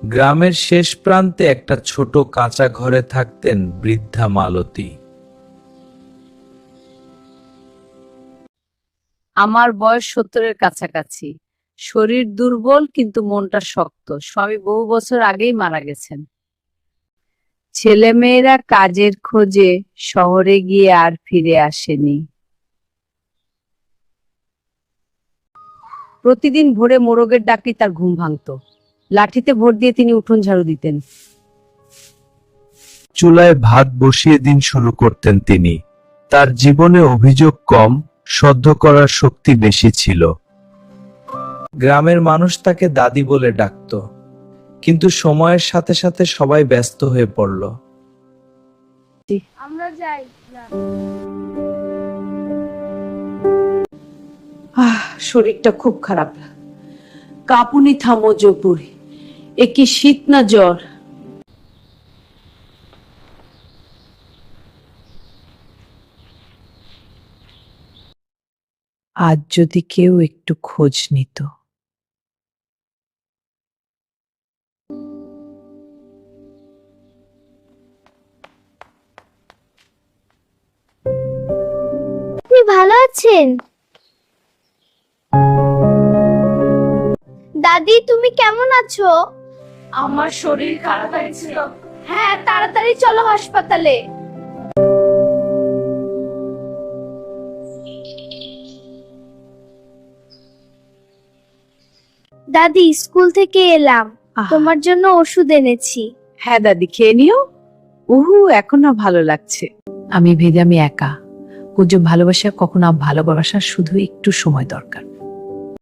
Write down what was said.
গ্রামের শেষ প্রান্তে একটা ছোট কাঁচা ঘরে থাকতেন বৃদ্ধা মালতী। আমার বয়স 70-এর কাছাকাছি। শরীর দুর্বল কিন্তু মনটা শক্ত। স্বামী বহু বছর আগেই মারা গেছেন। ছেলেমেয়েরা কাজের খোঁজে শহরে গিয়ে আর ফিরে আসেনি। প্রতিদিন ভোরে মোরগের ডাকই তার ঘুম ভাঙতো। লাঠিতে ভর দিয়ে তিনি উঠোন ঝাড়ু দিতেন। চুলায় ভাত বসিয়ে দিন শুরু করতেন তিনি। তার জীবনে অভিযোগ কম, সহ্য করার শক্তি বেশি ছিল। গ্রামের মানুষ তাকে দাদি বলে ডাকতো, কিন্তু সময়ের সাথে সাথে সবাই ব্যস্ত হয়ে পড়ল। আমরা যাই। শরীরটা খুব খারাপ। কাঁপুনি থামো জপুরি। এ কি শীত না জ্বর? আজ যদি কেউ একটু খোঁজ নিত। আপনি ভালো আছেন? দাদি তুমি কেমন আছো? আমার শরীর খারাপ হয়েছিল। হ্যাঁ তাড়াতাড়ি চলো হাসপাতালে। দাদি স্কুল থেকে এলাম, তোমার জন্য ওষুধ এনেছি। হ্যাঁ দাদি, খেয়ে নিও। এখন না ভালো লাগছে। আমি একা। কুঞ্জ ভালোবাসা কখনো ভালোবাসা, শুধু একটু সময় দরকার।